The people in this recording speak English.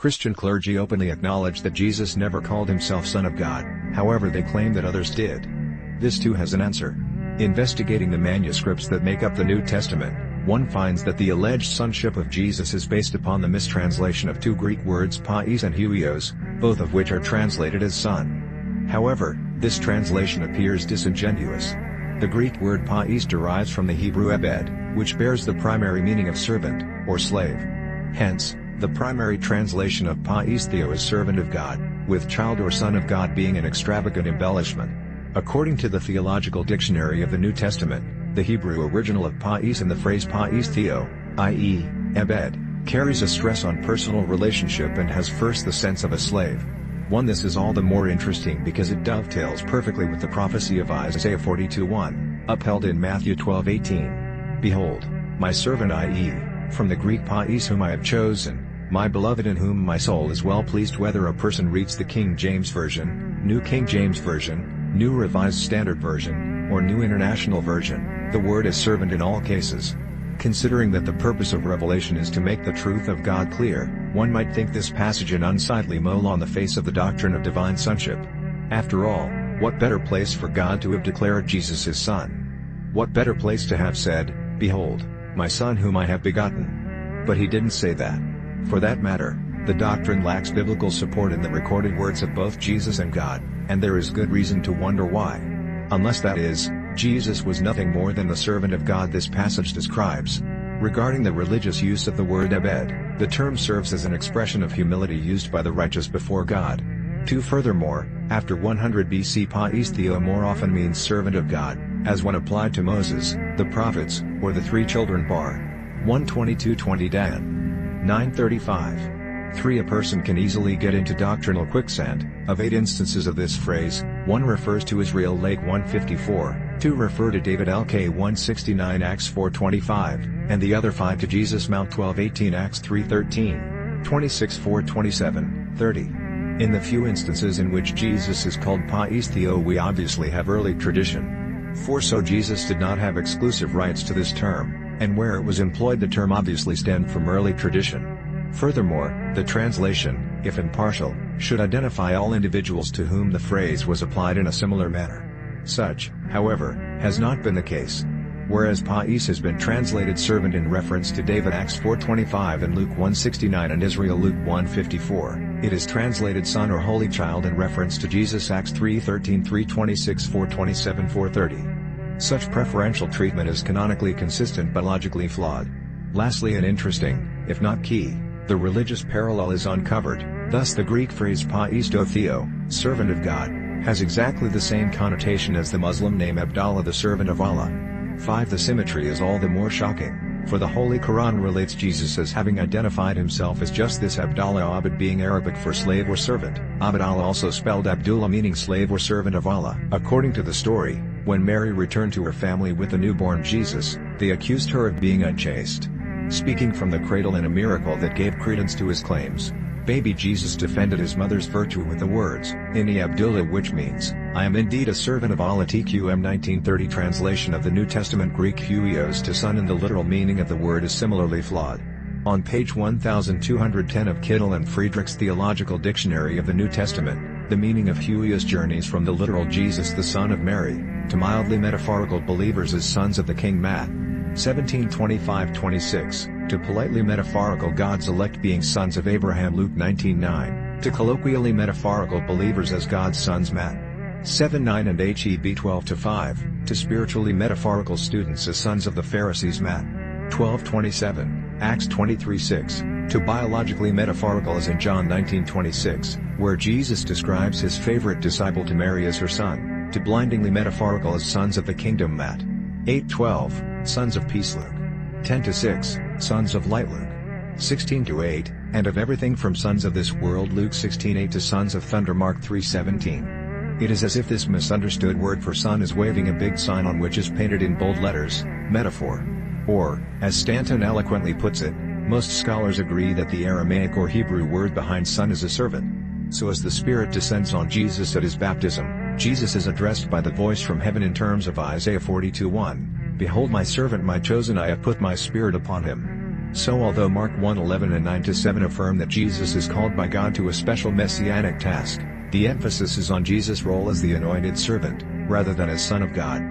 Christian clergy openly acknowledge that Jesus never called himself Son of God, however they claim that others did. This too has an answer. Investigating the manuscripts that make up the New Testament, one finds that the alleged sonship of Jesus is based upon the mistranslation of two Greek words pais and huios, both of which are translated as son. However, this translation appears disingenuous. The Greek word pais derives from the Hebrew ebed, which bears the primary meaning of servant, or slave. Hence, the primary translation of pais theo is servant of God, with child or son of God being an extravagant embellishment. According to the Theological Dictionary of the New Testament, the Hebrew original of pais and the phrase pais theo, i.e., ebed, carries a stress on personal relationship and has first the sense of a slave. This is all the more interesting because it dovetails perfectly with the prophecy of Isaiah 42:1, upheld in Matthew 12:18. Behold, my servant i.e., from the Greek pais whom I have chosen, my beloved in whom my soul is well pleased. Whether a person reads the King James Version, New King James Version, New Revised Standard Version, or New International Version, the word is servant in all cases. Considering that the purpose of revelation is to make the truth of God clear, one might think this passage an unsightly mole on the face of the doctrine of divine sonship. After all, what better place for God to have declared Jesus his Son? What better place to have said, "Behold, my Son whom I have begotten"? But he didn't say that. For that matter, the doctrine lacks biblical support in the recorded words of both Jesus and God, and there is good reason to wonder why. Unless that is, Jesus was nothing more than the servant of God this passage describes. Regarding the religious use of the word ebed, the term serves as an expression of humility used by the righteous before God. Furthermore, after 100 BC pais theo more often means servant of God, as when applied to Moses, the prophets, or the three children bar. 1:22-20 Dan. 9:35. 3. A person can easily get into doctrinal quicksand. Of 8 instances of this phrase, 1 refers to Israel Lake 154, 2 refer to David LK 169 Acts 4:25, and the other 5 to Jesus Mount 12:18 Acts 3:13, 26 4:27, 30. In the few instances in which Jesus is called pais theo we obviously have early tradition. For so Jesus did not have exclusive rights to this term, and where it was employed the term obviously stemmed from early tradition. Furthermore, the translation, if impartial, should identify all individuals to whom the phrase was applied in a similar manner. Such, however, has not been the case. Whereas pais has been translated servant in reference to David Acts 4:25 and Luke 1:69 and Israel Luke 1:54, it is translated son or holy child in reference to Jesus Acts 3:13 3:26 4:27 4:30. Such preferential treatment is canonically consistent but logically flawed. Lastly and interesting, if not key, the religious parallel is uncovered. Thus the Greek phrase pais to theo, servant of God, has exactly the same connotation as the Muslim name Abdallah, the servant of Allah. 5. The symmetry is all the more shocking, for the Holy Quran relates Jesus as having identified himself as just this Abdallah, Abd being Arabic for slave or servant, Abdallah also spelled Abdullah meaning slave or servant of Allah. According to the story, when Mary returned to her family with the newborn Jesus, they accused her of being unchaste. Speaking from the cradle in a miracle that gave credence to his claims, baby Jesus defended his mother's virtue with the words, Inni Abdullah, which means, I am indeed a servant of Allah. TQM 1930 translation of the New Testament Greek huios to son and the literal meaning of the word is similarly flawed. On page 1210 of Kittel and Friedrich's Theological Dictionary of the New Testament, the meaning of huios journeys from the literal Jesus the son of Mary, to mildly metaphorical believers as sons of the King Matt. 17:25-26, to politely metaphorical God's elect being sons of Abraham Luke 19:9, to colloquially metaphorical believers as God's sons Matt. 7:9 and HEB 12:5, to spiritually metaphorical students as sons of the Pharisees Matt. 12:27, Acts 23:6, to biologically metaphorical as in John 19:26, where Jesus describes his favorite disciple to Mary as her son, to blindingly metaphorical as sons of the kingdom Matt. 8:12, sons of peace Luke. 10:6, sons of light Luke. 16:8, and of everything from sons of this world Luke 16:8 to sons of thunder Mark 3:17. It is as if this misunderstood word for son is waving a big sign on which is painted in bold letters, metaphor. Or, as Stanton eloquently puts it, most scholars agree that the Aramaic or Hebrew word behind son is a servant. So as the Spirit descends on Jesus at his baptism, Jesus is addressed by the voice from heaven in terms of Isaiah 42:1. Behold my servant my chosen, I have put my spirit upon him. So although Mark 1:11 and 9-7 affirm that Jesus is called by God to a special messianic task, the emphasis is on Jesus' role as the anointed servant, rather than as Son of God.